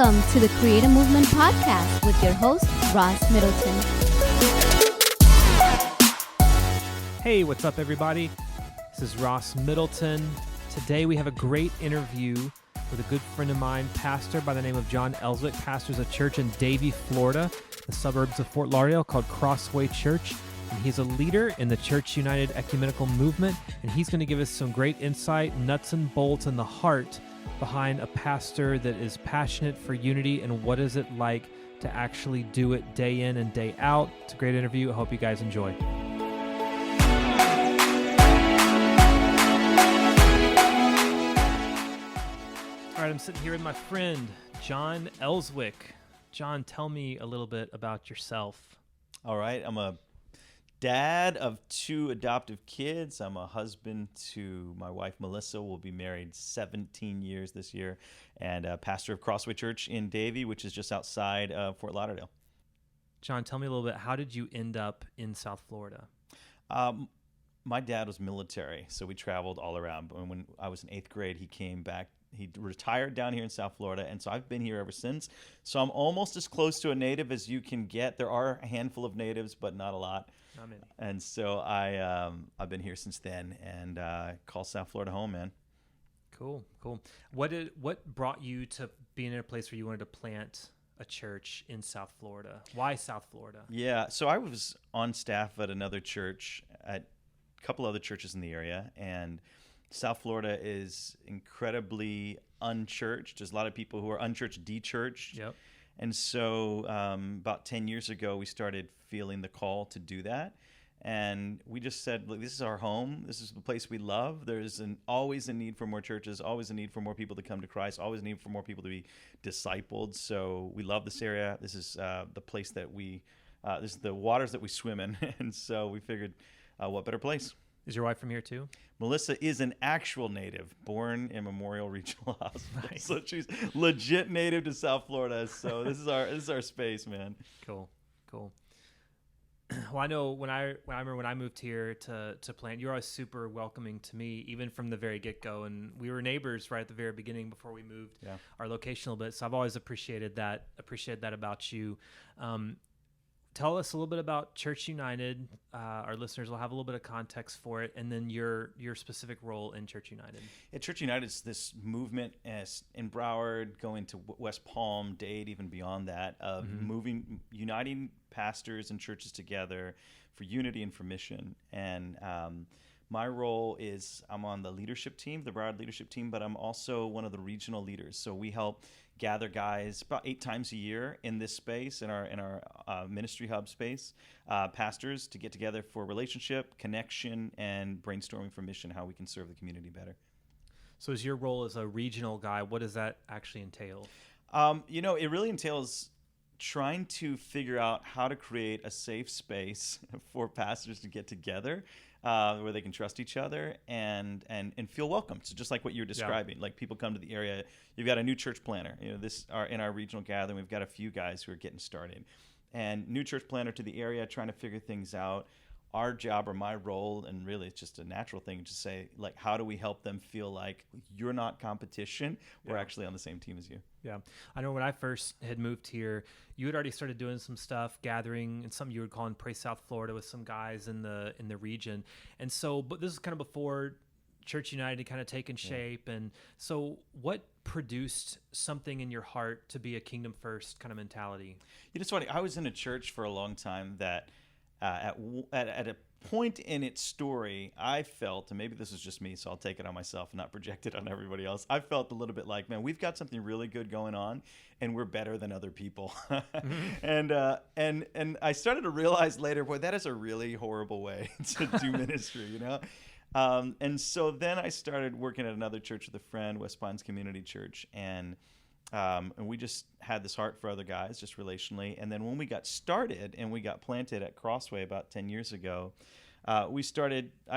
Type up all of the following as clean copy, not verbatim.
Welcome to the Create a Movement podcast with your host, Ross Middleton. Hey, what's up, everybody? This is Ross Middleton. Today we have a great interview with a good friend of mine, pastor by the name of Jon Elswick, pastors a church in Davie, Florida, the suburbs of Fort Lauderdale called Crossway Church. And he's a leader in the Church United ecumenical movement, and he's going to give us some great insight, nuts and bolts, and the heart behind a pastor that is passionate for unity and what is it like to actually do it day in and day out. It's a great interview. I hope you guys enjoy. All right, I'm sitting here with my friend, Jon Elswick. Jon, tell me a little bit about yourself. All right, I'm a dad of 2 adoptive kids. I'm a husband to my wife, Melissa. We'll be married 17 years this year, and a pastor of Crossway Church in Davie, which is just outside of Fort Lauderdale. Jon, tell me a little bit, how did you end up in South Florida? My dad was military, so we traveled all around. When I was in 8th grade, he came back. He retired down here in South Florida, and so I've been here ever since. So I'm almost as close to a native as you can get. There are a handful of natives, but not a lot. Not many. And so I've been here since then, and call South Florida home, man. Cool. What brought you to being in a place where you wanted to plant a church in South Florida? Why South Florida? Yeah, so I was on staff at another church, at a couple other churches in the area, and South Florida is incredibly unchurched. There's a lot of people who are unchurched, de-churched. Yep. And so about 10 years ago, we started feeling the call to do that. And we just said, look, this is our home. This is the place we love. There's always a need for more churches, always a need for more people to come to Christ, always a need for more people to be discipled. So we love this area. This is the place that this is the waters that we swim in. And so we figured, what better place? Is your wife from here too? Melissa is an actual native, born in Memorial Regional Hospital. Nice. So she's legit native to South Florida. So this is our space, man. Cool. Well, I know when I remember when I moved here to plant, you were always super welcoming to me, even from the very get-go. And we were neighbors right at the very beginning before we moved our location a little bit. So I've always appreciated that about you. Tell us a little bit about Church United. Our listeners will have a little bit of context for it, and then your specific role in Church United. Yeah, Church United is this movement in Broward, going to West Palm, Dade, even beyond that, of uniting pastors and churches together for unity and for mission. And my role is I'm on the leadership team, the Broward leadership team, but I'm also one of the regional leaders. So we help gather guys about 8 times a year in this space, in our ministry hub space, pastors to get together for relationship, connection, and brainstorming for mission, how we can serve the community better. So as your role as a regional guy, what does that actually entail? It really entails trying to figure out how to create a safe space for pastors to get together, where they can trust each other and feel welcome. So just like what you're describing, like people come to the area, you've got a new church planner. In our regional gathering, we've got a few guys who are getting started, and new church planner to the area, trying to figure things out. Our job or my role, and really it's just a natural thing to say, like, how do we help them feel like you're not competition? We're actually on the same team as you. Yeah. I know when I first had moved here, you had already started doing some stuff, gathering, and something you would call in Praise South Florida with some guys in the region. And so, but this is kind of before Church United had kind of taken shape. And so what produced something in your heart to be a kingdom first kind of mentality? It's funny. I was in a church for a long time that at a point in its story, I felt, and maybe this is just me, so I'll take it on myself and not project it on everybody else. I felt a little bit like, man, we've got something really good going on, and we're better than other people. And I started to realize later, boy, that is a really horrible way to do ministry, And so then I started working at another church with a friend, West Pines Community Church, and we just had this heart for other guys, just relationally. And then when we got started and we got planted at Crossway about 10 years ago, I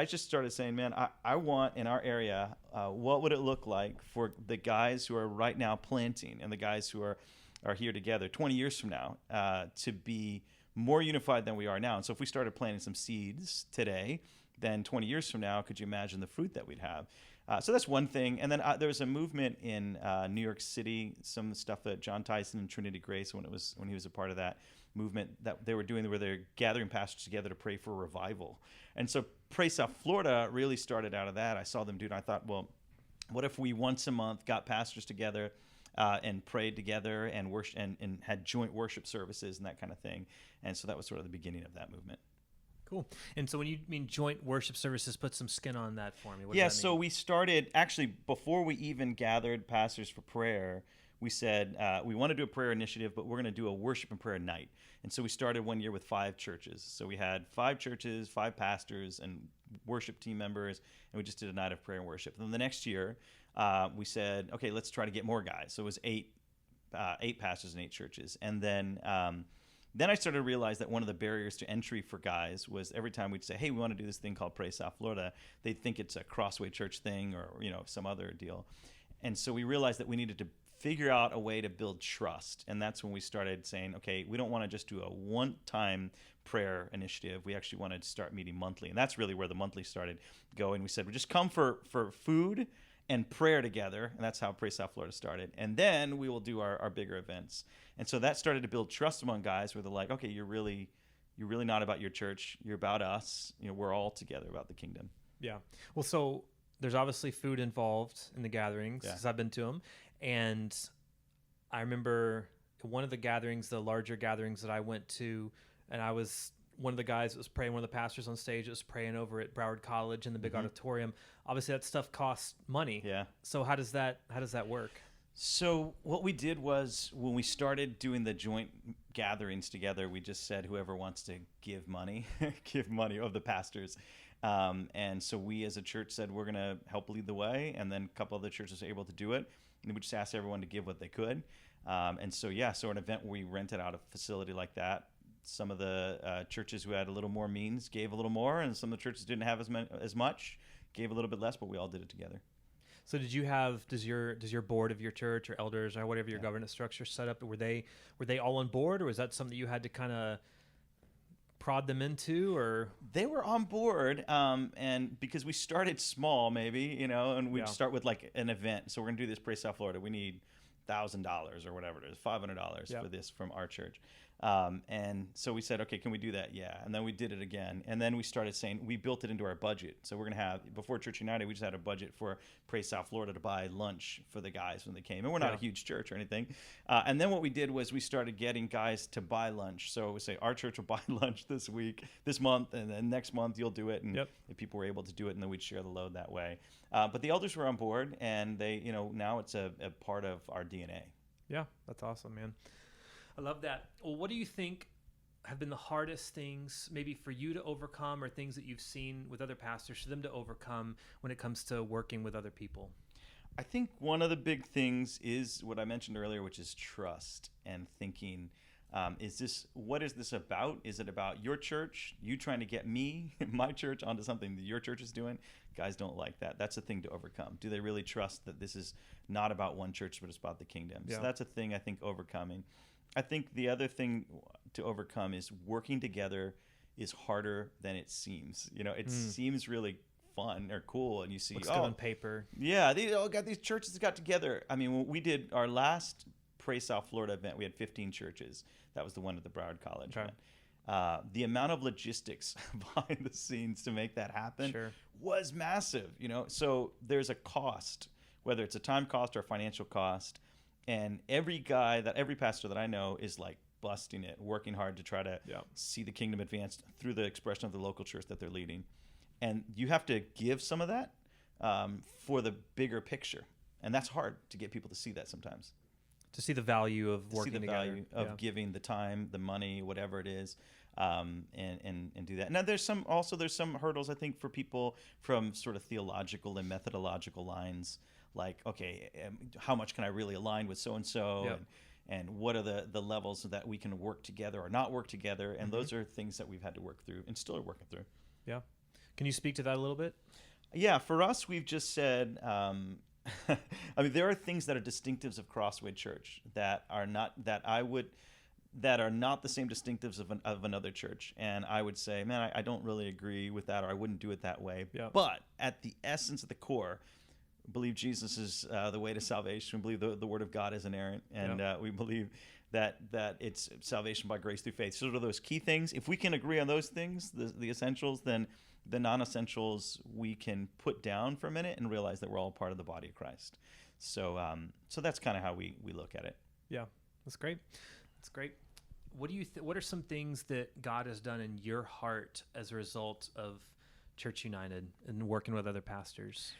just started saying, man, I want in our area, what would it look like for the guys who are right now planting and the guys who are here together 20 years from now to be more unified than we are now? And so if we started planting some seeds today, then 20 years from now, could you imagine the fruit that we'd have? So that's one thing. And then there was a movement in New York City, some stuff that John Tyson and Trinity Grace, when he was a part of that movement that they were doing, where they're gathering pastors together to pray for revival. And so Pray South Florida really started out of that. I saw them do it. And I thought, well, what if we once a month got pastors together and prayed together and worship and had joint worship services and that kind of thing. And so that was sort of the beginning of that movement. Cool. And so when you mean joint worship services, put some skin on that for me. What does that mean? So we started, actually, before we even gathered pastors for prayer, we said we want to do a prayer initiative, but we're going to do a worship and prayer night. And so we started one year with 5 churches. So we had 5 churches, 5 pastors, and worship team members, and we just did a night of prayer and worship. And then the next year, we said, okay, let's try to get more guys. So it was 8 pastors and 8 churches. And then I started to realize that one of the barriers to entry for guys was every time we'd say, hey, we want to do this thing called Pray South Florida, they'd think it's a Crossway Church thing or some other deal. And so we realized that we needed to figure out a way to build trust. And that's when we started saying, okay, we don't want to just do a one-time prayer initiative. We actually wanted to start meeting monthly. And that's really where the monthly started going. We said, we just come for food and prayer together. And that's how Pray South Florida started. And then we will do our bigger events. And so that started to build trust among guys where they're like, okay, you're really not about your church. You're about us. We're all together about the kingdom. Yeah. Well, so there's obviously food involved in the gatherings, because I've been to them. And I remember one of the gatherings, the larger gatherings that I went to, and I was one of the guys that was praying, one of the pastors on stage that was praying over at Broward College in the big auditorium. Obviously, that stuff costs money. Yeah. So how does that work? So what we did was when we started doing the joint gatherings together, we just said whoever wants to give money, give money of the pastors. And so we as a church said we're going to help lead the way, and then a couple other churches were able to do it. And we just asked everyone to give what they could. And so an event where we rented out a facility like that. Some of the churches who had a little more means gave a little more, and some of the churches didn't have as much, gave a little bit less, but we all did it together. So does your board of your church or elders or whatever your governance structure set up, were they all on board, or was that something that you had to kind of prod them into? Or they were on board, and because we started small, maybe, and we'd start with like an event. So we're gonna do this Pray South Florida. We need $1,000 or whatever it is, $500 for this from our church. And so we said, okay, can we do that? Yeah. And then we did it again. And then we started saying, we built it into our budget. So we're going to have, before Church United, we just had a budget for Pray South Florida to buy lunch for the guys when they came. And we're not a huge church or anything. And then what we did was we started getting guys to buy lunch. So we say, our church will buy lunch this month, and then next month you'll do it. And if people were able to do it, and then we'd share the load that way. But the elders were on board, and they, now it's a part of our DNA. Yeah, that's awesome, man. I love that. Well, what do you think have been the hardest things maybe for you to overcome, or things that you've seen with other pastors for them to overcome when it comes to working with other people? I think one of the big things is what I mentioned earlier, which is trust and thinking, what is this about? Is it about your church, you trying to get me, my church, onto something that your church is doing? Guys don't like that. That's a thing to overcome. Do they really trust that this is not about one church, but it's about the kingdom? So that's a thing I think overcoming. I think the other thing to overcome is working together is harder than it seems. It seems really fun or cool, and you see, looks good on paper. Yeah, they all got these churches that got together. I mean, when we did our last Pray South Florida event, we had 15 churches. That was the one at the Broward College event. The amount of logistics behind the scenes to make that happen was massive. So there's a cost, whether it's a time cost or a financial cost. And every pastor that I know is like busting it, working hard to try to see the kingdom advance through the expression of the local church that they're leading. And you have to give some of that for the bigger picture. And that's hard to get people to see that sometimes. To see the value of working together. See the value of giving the time, the money, whatever it is, and do that. Now, there's some hurdles, I think, for people from sort of theological and methodological lines. Like, okay, how much can I really align with so-and-so? And what are the levels so that we can work together or not work together? And those are things that we've had to work through and still are working through. Yeah. Can you speak to that a little bit? Yeah, for us, we've just said, there are things that are distinctives of Crossway Church that are not the same distinctives of another church. And I would say, man, I don't really agree with that, or I wouldn't do it that way. Yeah. But at the essence of the core, believe Jesus is the way to salvation. We believe the Word of God is inerrant, and we believe that it's salvation by grace through faith. So those are those key things. If we can agree on those things, the essentials, then the non-essentials we can put down for a minute and realize that we're all part of the body of Christ. So so that's kind of how we look at it. Yeah, that's great. That's great. What do you what are some things that God has done in your heart as a result of Church United and working with other pastors?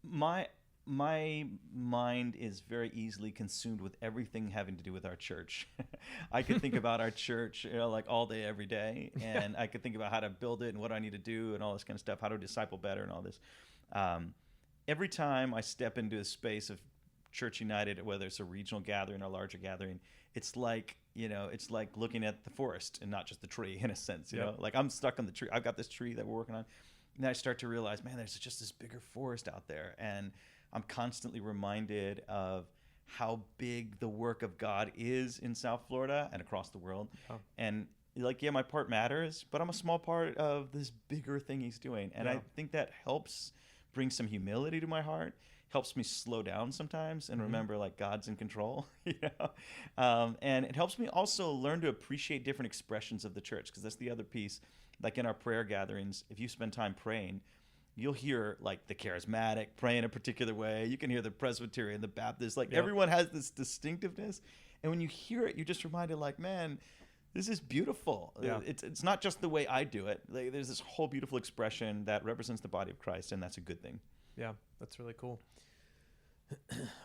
My mind is very easily consumed with everything having to do with our church. I could think about our church, like all day, every day, and I could think about how to build it and what I need to do and all this kind of stuff, how to disciple better and all this. Every time I step into a space of Church United, whether it's a regional gathering or a larger gathering, it's like, it's like looking at the forest and not just the tree in a sense, you know, like I'm stuck on the tree. I've got this tree that we're working on. And I start to realize, man, there's just this bigger forest out there. And I'm constantly reminded of how big the work of God is in South Florida and across the world. Oh. And like, my part matters, but I'm a small part of this bigger thing he's doing. And I think that helps bring some humility to my heart, helps me slow down sometimes and remember like God's in control, and it helps me also learn to appreciate different expressions of the church, because that's the other piece. Like in our prayer gatherings, if you spend time praying, you'll hear like the charismatic praying a particular way. You can hear the Presbyterian, the Baptist, like everyone has this distinctiveness. And when you hear it, you're just reminded like, man, this is beautiful. Yeah. It's not just the way I do it. Like, there's this whole beautiful expression that represents the body of Christ, and that's a good thing. Yeah, that's really cool.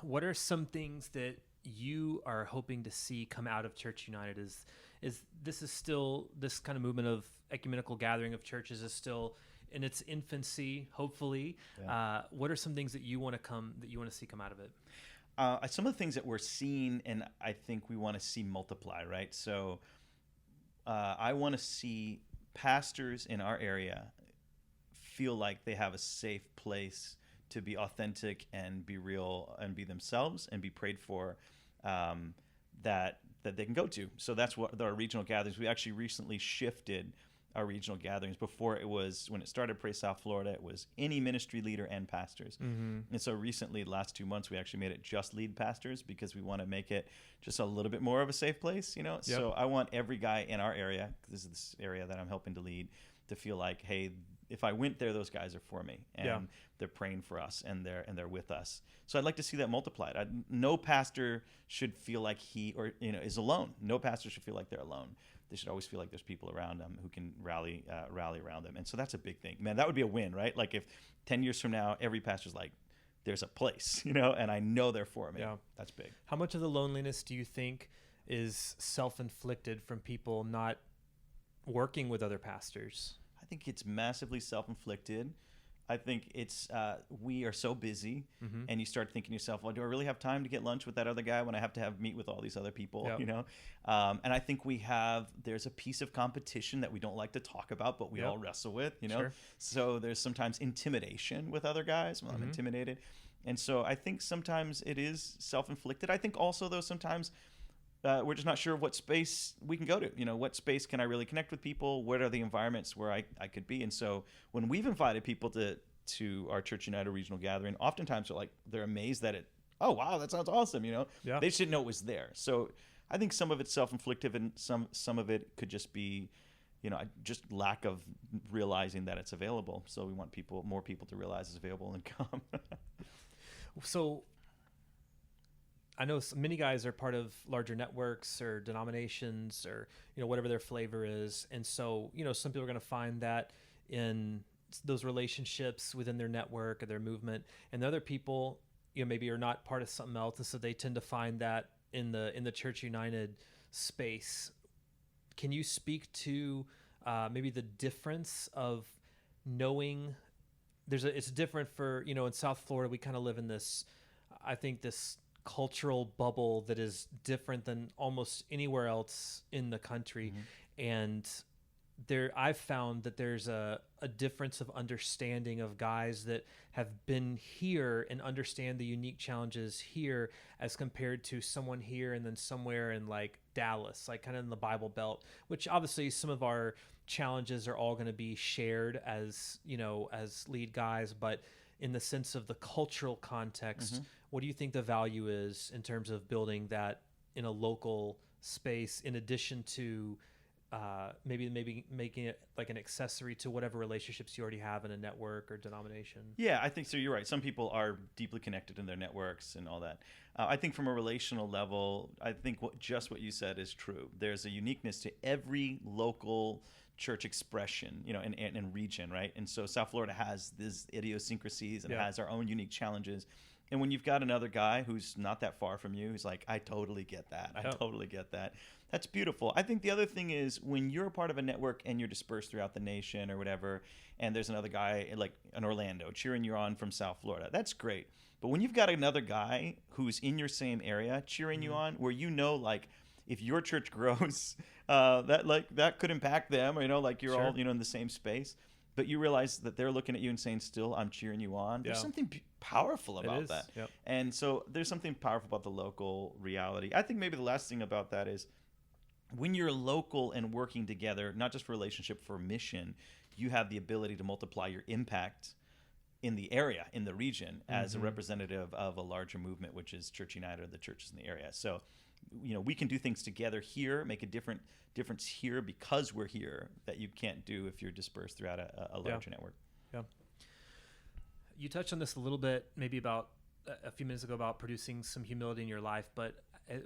What are some things that you are hoping to see come out of Church United? Is still this kind of movement of ecumenical gathering of churches is still in its infancy, hopefully. Yeah. What are some things that you want to see come out of it? Some of the things that we're seeing, and I think we want to see multiply, right? So I want to see pastors in our area feel like they have a safe place to be authentic and be real and be themselves and be prayed for, that they can go to. So that's what our regional gatherings. We actually recently shifted our regional gatherings. Before, it was, when it started Praise South Florida, it was any ministry leader and pastors. And so recently, the last 2 months, we actually made it just lead pastors, because we want to make it just a little bit more of a safe place, Yep. So I want every guy in our area, this is this area that I'm helping to lead, to feel like, hey, if I went there, those guys are for me, and they're praying for us, and they're with us. So I'd like to see that multiplied. No pastor should feel like he is alone. No pastor should feel like they're alone. They should always feel like there's people around them who can rally around them. And so that's a big thing. Man, that would be a win, right? Like if 10 years from now, every pastor's like, there's a place, and I know they're for me. Yeah. That's big. How much of the loneliness do you think is self-inflicted from people not working with other pastors? I think it's massively self-inflicted. I think it's we are so busy, and you start thinking to yourself, well, do I really have time to get lunch with that other guy when I have to meet with all these other people? Yep. And I think there's a piece of competition that we don't like to talk about, but we all wrestle with, Sure. So there's sometimes intimidation with other guys. Well, I'm intimidated. And so I think sometimes it is self-inflicted. I think also, though, sometimes we're just not sure what space we can go to. What space can I really connect with people? What are the environments where I could be? And so when we've invited people to our Church United regional gathering, oftentimes they're amazed that oh, wow, that sounds awesome. They just didn't know it was there. So I think some of it's self-inflicted, and some of it could just be, just lack of realizing that it's available. So we want more people to realize it's available and come. So I know many guys are part of larger networks or denominations or, whatever their flavor is. And so, some people are going to find that in those relationships within their network or their movement, and other people, maybe are not part of something else. And so they tend to find that in the Church United space. Can you speak to maybe the difference of knowing it's different for, in South Florida, we kind of live in this cultural bubble that is different than almost anywhere else in the country. And I've found that there's a difference of understanding of guys that have been here and understand the unique challenges here as compared to someone here and then somewhere in like Dallas, like kind of in the Bible Belt, which obviously some of our challenges are all going to be shared as, as lead guys, but in the sense of the cultural context, Mm-hmm. what do you think the value is in terms of building that in a local space, in addition to maybe making it like an accessory to whatever relationships you already have in a network or denomination? Yeah, I think so. You're right. Some people are deeply connected in their networks and all that. I think from a relational level, I think just what you said is true. There's a uniqueness to every local church expression, and region, right? And so South Florida has these idiosyncrasies and has our own unique challenges. And when you've got another guy who's not that far from you, who's like, I totally get that. I totally get that. That's beautiful. I think the other thing is when you're a part of a network and you're dispersed throughout the nation or whatever, and there's another guy like in Orlando cheering you on from South Florida, that's great. But when you've got another guy who's in your same area cheering you on, where like if your church grows, that could impact them, like you're all in the same space. But you realize that they're looking at you and saying, still, I'm cheering you on. There's something powerful about that. Yep. And so there's something powerful about the local reality. I think maybe the last thing about that is when you're local and working together, not just for relationship, for mission, you have the ability to multiply your impact in the area, in the region, as a representative of a larger movement, which is Church United, or the churches in the area. So, we can do things together here, make a difference here because we're here that you can't do if you're dispersed throughout a larger network. Yeah. You touched on this a little bit, maybe about a few minutes ago, about producing some humility in your life, but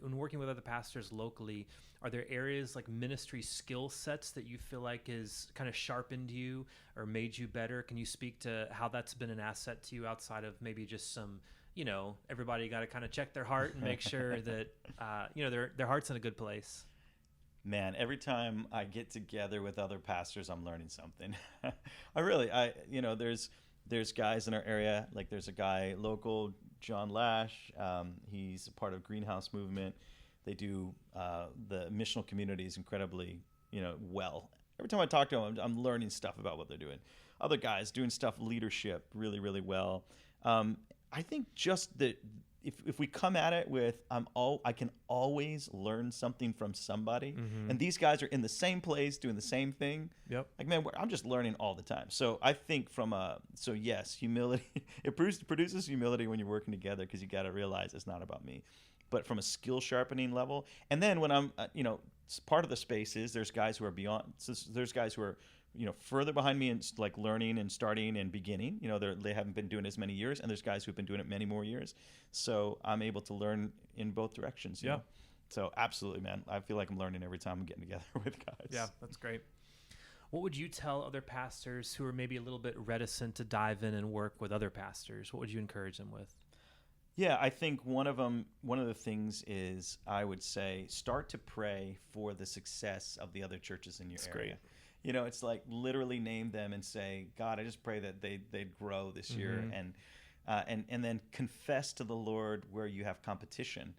when working with other pastors locally, are there areas like ministry skill sets that you feel like is kind of sharpened you or made you better? Can you speak to how that's been an asset to you outside of maybe just some, everybody got to kind of check their heart and make sure that, their heart's in a good place? Man, every time I get together with other pastors, I'm learning something. There's guys in our area, like there's a guy local, John Lash. He's a part of Greenhouse Movement. They do the missional communities incredibly, well. Every time I talk to them, I'm learning stuff about what they're doing. Other guys doing stuff, leadership, really, really well. I think just that if we come at it with I can always learn something from somebody, and these guys are in the same place doing the same thing. Yep. Like, man, I'm just learning all the time. So I think yes, humility. It produces humility when you're working together because you got to realize it's not about me. But from a skill sharpening level, and then when I'm part of the space is there's guys who are beyond. So there's guys who are further behind me and like learning and starting and beginning. They haven't been doing it as many years, and there's guys who've been doing it many more years. So I'm able to learn in both directions. You know? So absolutely, man. I feel like I'm learning every time I'm getting together with guys. Yeah, that's great. What would you tell other pastors who are maybe a little bit reticent to dive in and work with other pastors? What would you encourage them with? Yeah, I think one of the things is I would say start to pray for the success of the other churches in your area. Great. It's like literally name them and say, God, I just pray that they'd grow this year, and then confess to the Lord where you have competition,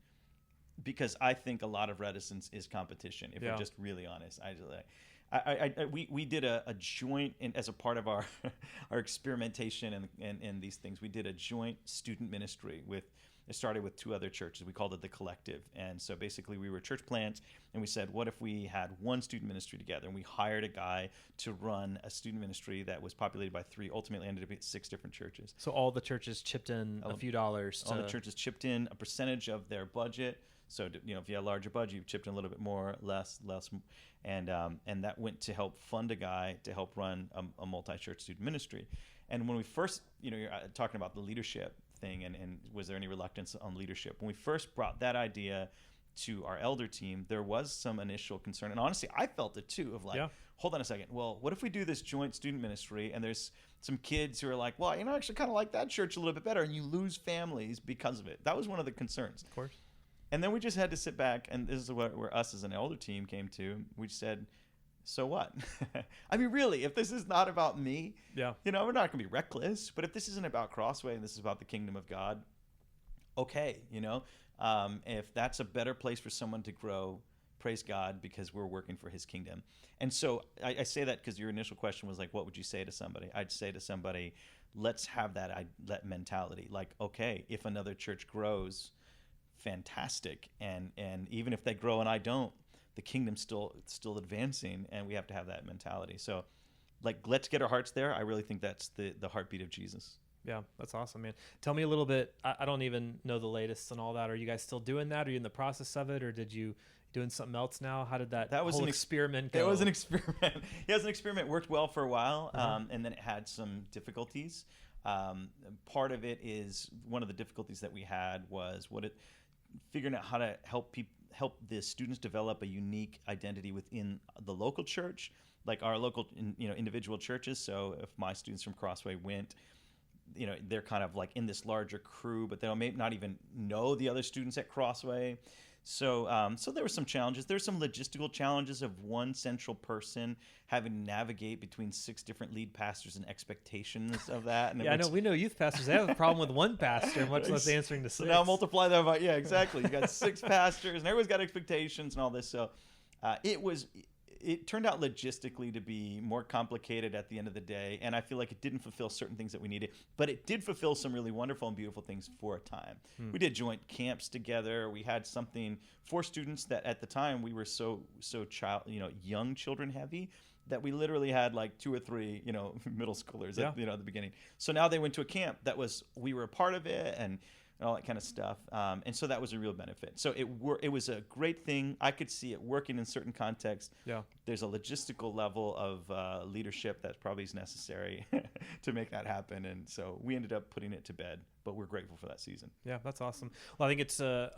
because I think a lot of reticence is competition. If we're just really honest, we did a joint as a part of our our experimentation and these things. We did a joint student ministry it started with two other churches. We called it the Collective. And so basically we were church plants, and we said, what if we had one student ministry together? And we hired a guy to run a student ministry that was populated by 3, ultimately ended up being 6 different churches. So all the churches chipped in a few dollars. All the churches chipped in a percentage of their budget. So, if you had a larger budget, you chipped in a little bit more, less. And that went to help fund a guy to help run a multi-church student ministry. And when we first, you're talking about the leadership thing and was there any reluctance on leadership? When we first brought that idea to our elder team, there was some initial concern. And honestly, I felt it too, of like, hold on a second. Well, what if we do this joint student ministry and there's some kids who are like, well, I actually kind of like that church a little bit better, and you lose families because of it. That was one of the concerns. Of course. And then we just had to sit back, and this is where us as an elder team came to. We said, so what? I mean, really, if this is not about me, we're not going to be reckless. But if this isn't about Crossway and this is about the kingdom of God, okay, if that's a better place for someone to grow, praise God, because we're working for his kingdom. And so I say that because your initial question was like, what would you say to somebody? I'd say to somebody, let's have that mentality. Like, okay, if another church grows, fantastic. And even if they grow and I don't, the kingdom's still advancing, and we have to have that mentality. So, like, let's get our hearts there. I really think that's the heartbeat of Jesus. Yeah, that's awesome, man. Tell me a little bit. I don't even know the latest and all that. Are you guys still doing that? Are you in the process of it, or did you doing something else now? How did that was whole an experiment go? It was an experiment. Yeah, it was an experiment. Worked well for a while, and then it had some difficulties. Part of it is one of the difficulties that we had was figuring out how to help the students develop a unique identity within the local church, like our local individual churches. So if my students from Crossway went, they're kind of like in this larger crew, but they may not even know the other students at Crossway. So so there were some challenges. There were some logistical challenges of one central person having to navigate between 6 different lead pastors and expectations of that. And yeah, I know. We know youth pastors. They have a problem with one pastor, much less answering to 6. So now multiply that by, yeah, exactly. You got 6 pastors, and everyone's got expectations and all this. So it turned out logistically to be more complicated at the end of the day, and I feel like it didn't fulfill certain things that we needed, but it did fulfill some really wonderful and beautiful things for a time. We did joint camps together. We had something for students that at the time we were so young children heavy that we literally had like 2 or 3 middle schoolers at the beginning. So now they went to a camp we were a part of it, and all that kind of stuff. And so that was a real benefit. So it was a great thing. I could see it working in certain contexts. Yeah. There's a logistical level of leadership that probably is necessary to make that happen. And so we ended up putting it to bed, but we're grateful for that season. Yeah, that's awesome. Well, I think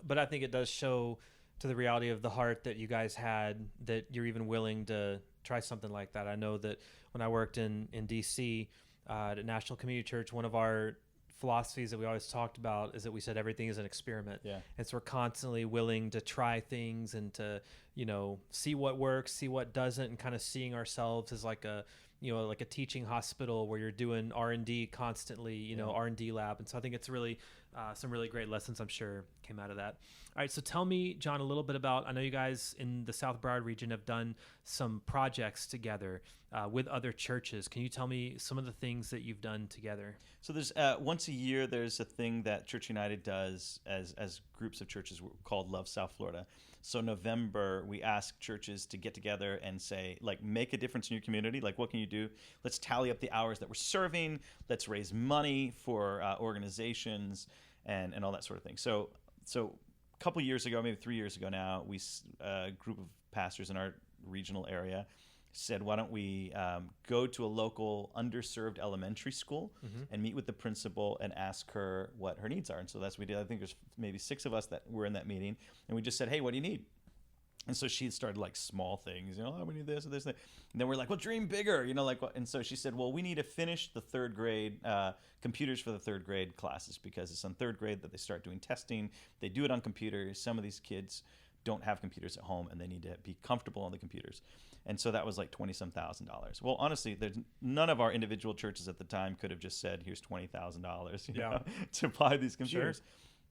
but I think it does show to the reality of the heart that you guys had, that you're even willing to try something like that. I know that when I worked in DC at National Community Church, one of our philosophies that we always talked about is that we said everything is an experiment. Yeah. And so we're constantly willing to try things and to, see what works, see what doesn't, and kind of seeing ourselves as like a teaching hospital where you're doing R&D constantly, R&D lab. And so I think it's really some really great lessons, I'm sure, came out of that. All right. So tell me, John, a little bit about, I know you guys in the South Broward region have done some projects together with other churches. Can you tell me some of the things that you've done together? So there's once a year, there's a thing that Church United does as groups of churches called Love South Florida. So November, we ask churches to get together and say, like, make a difference in your community. Like, what can you do? Let's tally up the hours that we're serving. Let's raise money for organizations and all that sort of thing. So a couple years ago, maybe 3 years ago now, a group of pastors in our regional area said, why don't we go to a local underserved elementary school and meet with the principal and ask her what her needs are. And so that's what we did. I think there's maybe 6 of us that were in that meeting, and we just said, hey, what do you need? And so she started like small things, we need this and this and that. And then we're like, well, dream bigger, like what? And so she said, well, we need to finish the 3rd grade computers for the 3rd grade classes, because it's on 3rd grade that they start doing testing. They do it on computers. Some of these kids don't have computers at home, and they need to be comfortable on the computers. And so that was like $20,000. Well, honestly, none of our individual churches at the time could have just said, here's $20,000 to buy these computers. Sure.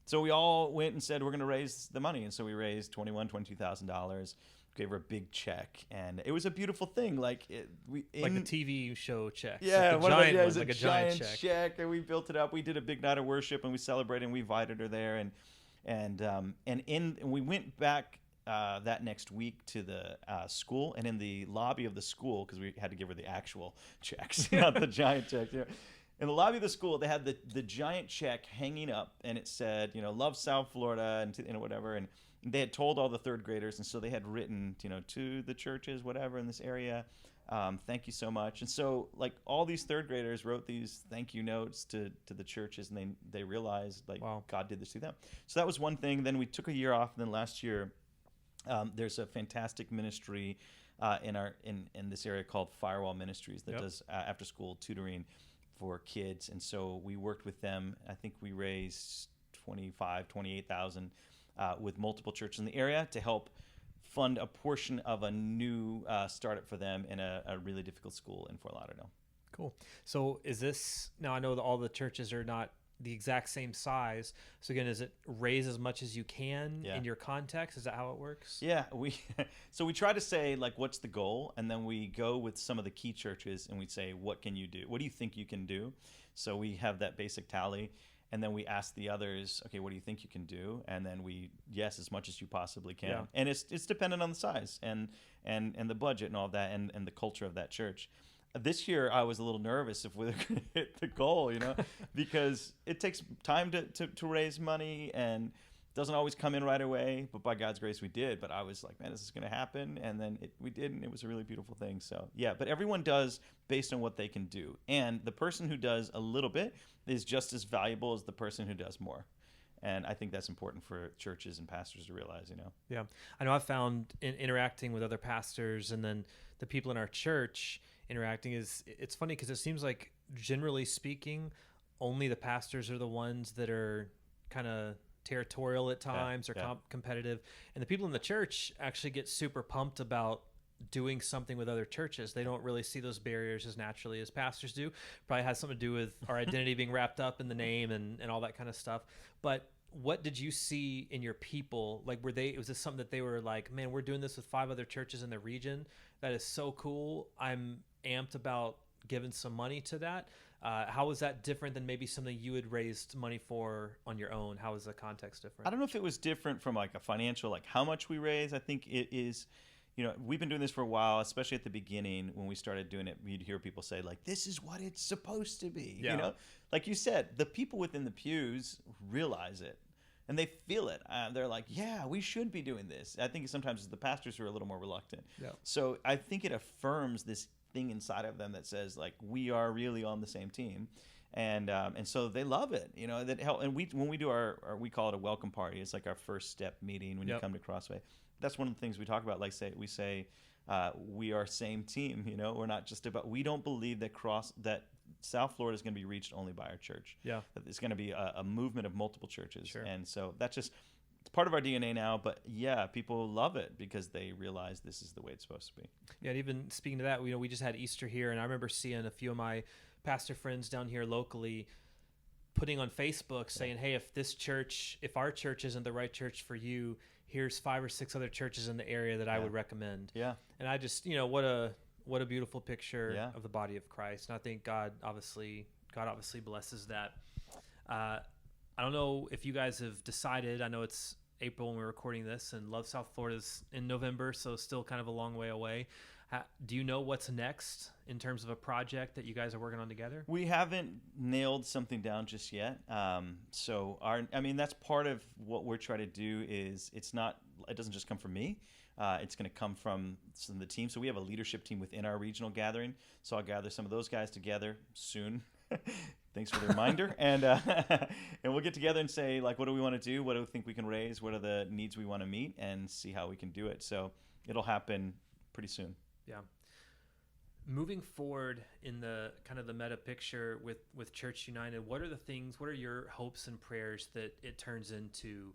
So we all went and said, we're going to raise the money. And so we raised $22,000, gave her a big check. And it was a beautiful thing. Like a TV show check. Yeah, like a giant check. And we built it up. We did a big night of worship, and we celebrated, and we invited her there. And we went back that next week to the school, and in the lobby of the school, because we had to give her the actual checks, not the giant checks. In the lobby of the school, they had the giant check hanging up, and it said, Love South Florida, and whatever. And they had told all the 3rd graders, and so they had written, to the churches, whatever, in this area, thank you so much. And so, like, all these 3rd graders wrote these thank you notes to the churches, and they realized, like, wow, God did this to them. So that was one thing. Then we took a year off, and then last year, there's a fantastic ministry in this area called Firewall Ministries that does after school tutoring for kids. And so we worked with them. I think we raised $28,000 with multiple churches in the area to help fund a portion of a new startup for them in a really difficult school in Fort Lauderdale. Cool. So is this, now I know that all the churches are not the exact same size. So again, is it raise as much as you can in your context? Is that how it works? Yeah. So we try to say, like, what's the goal? And then we go with some of the key churches and we say, what can you do? What do you think you can do? So we have that basic tally. And then we ask the others, okay, what do you think you can do? And then yes, as much as you possibly can. Yeah. And it's dependent on the size and the budget and all of that and the culture of that church. this year I was a little nervous if we were going to hit the goal, because it takes time to raise money and doesn't always come in right away, but by God's grace we did. But I was like, man, is this going to happen? And then we did, and it was a really beautiful thing. So yeah, but everyone does based on what they can do. And the person who does a little bit is just as valuable as the person who does more. And I think that's important for churches and pastors to realize, Yeah. I know I've found in interacting with other pastors and then the people in our church interacting it's funny because it seems like generally speaking, only the pastors are the ones that are kind of territorial at times or competitive. And the people in the church actually get super pumped about doing something with other churches. They don't really see those barriers as naturally as pastors do. Probably has something to do with our identity being wrapped up in the name and all that kind of stuff. But what did you see in your people? Like, was this something that they were like, man, we're doing this with 5 other churches in the region. That is so cool. I'm amped about giving some money to that. How was that different than maybe something you had raised money for on your own? How was the context different? I don't know if it was different from like a financial, like how much we raise. I think it is, we've been doing this for a while, especially at the beginning when we started doing it. You'd hear people say like, this is what it's supposed to be. Like you said, the people within the pews realize it and they feel it. They're like, yeah, we should be doing this. I think sometimes it's the pastors who are a little more reluctant. Yeah. So I think it affirms this thing inside of them that says like, we are really on the same team. And so they love it, that help. And when we do we call it a welcome party. It's like our first step meeting when you come to Crossway. That's one of the things we talk about. Like we say, we are same team. We're not just about. We don't believe that South Florida is going to be reached only by our church. Yeah, that it's going to be a movement of multiple churches. Sure. And so that's just it's part of our DNA now. But yeah, people love it because they realize this is the way it's supposed to be. Yeah, and even speaking to that, we just had Easter here, and I remember seeing a few of my pastor friends down here locally putting on Facebook saying, hey, if our church isn't the right church for you, here's 5 or 6 other churches in the area that I would recommend. Yeah. And I just, what a beautiful picture of the body of Christ. And I think God obviously blesses that. I don't know if you guys have decided, I know it's April when we're recording this and Love South Florida's in November, so still kind of a long way away. Do you know what's next in terms of a project that you guys are working on together? We haven't nailed something down just yet. So that's part of what we're trying to do is it doesn't just come from me. It's going to come from some of the team. So we have a leadership team within our regional gathering. So I'll gather some of those guys together soon. Thanks for the reminder. And we'll get together and say, like, what do we want to do? What do we think we can raise? What are the needs we want to meet? And see how we can do it. So it'll happen pretty soon. Yeah. Moving forward in the kind of the meta picture with Church United, what are your hopes and prayers that it turns into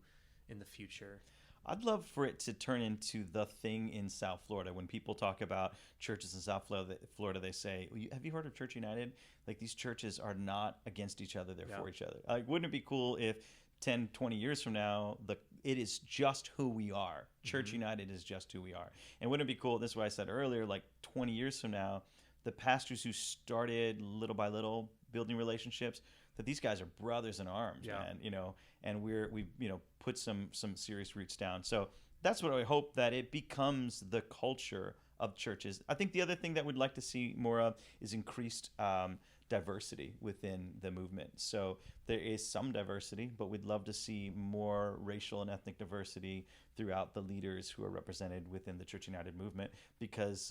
in the future? I'd love for it to turn into the thing in South Florida. When people talk about churches in South Florida, they say, have you heard of Church United? Like, these churches are not against each other, they're for each other. Like, wouldn't it be cool if 10, 20 years from now, it is just who we are. Church United is just who we are. And wouldn't it be cool, this is what I said earlier, like 20 years from now, the pastors who started little by little building relationships, that these guys are brothers in arms, man, and we've put some serious roots down. So that's what I hope, that it becomes the culture of churches. I think the other thing that we'd like to see more of is increased diversity within the movement. So there is some diversity, but we'd love to see more racial and ethnic diversity throughout the leaders who are represented within the Church United movement, because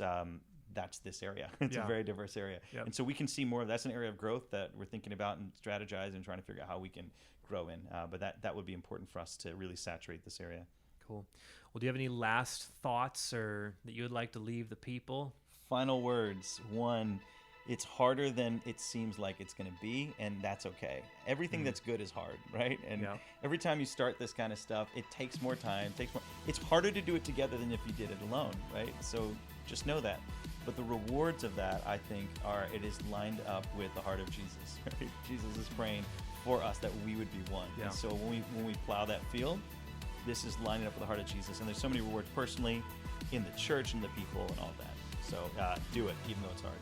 that's this area. It's a very diverse area. Yep. And so we can see more of that's an area of growth that we're thinking about and strategizing and trying to figure out how we can grow in. But that would be important for us to really saturate this area. Cool. Well, do you have any last thoughts or that you would like to leave the people? Final words. 1, it's harder than it seems like it's going to be, and that's okay. Everything that's good is hard, right? And every time you start this kind of stuff, it takes more time. It's harder to do it together than if you did it alone, right? So just know that. But the rewards of that, I think, it is lined up with the heart of Jesus, right? Jesus is praying for us that we would be one. Yeah. And so when we plow that field, this is lining up with the heart of Jesus. And there's so many rewards personally, in the church, and the people, and all that. So do it, even though it's hard.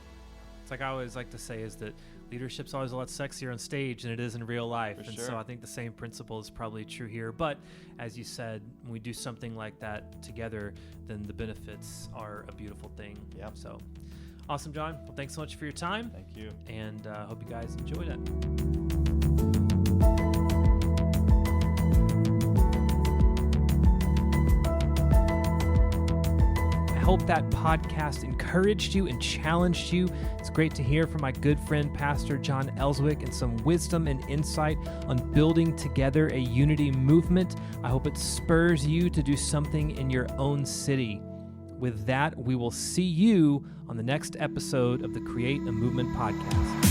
It's like I always like to say is that leadership's always a lot sexier on stage than it is in real life. For sure. So I think the same principle is probably true here. But as you said, when we do something like that together, then the benefits are a beautiful thing. Yeah. So, Awesome, John. Well, thanks so much for your time. Thank you. And hope you guys enjoyed it. I hope that podcast encouraged you and challenged you. It's great to hear from my good friend, Pastor Jon Elswick, and some wisdom and insight on building together a unity movement. I hope it spurs you to do something in your own city. With that, we will see you on the next episode of the Create a Movement podcast.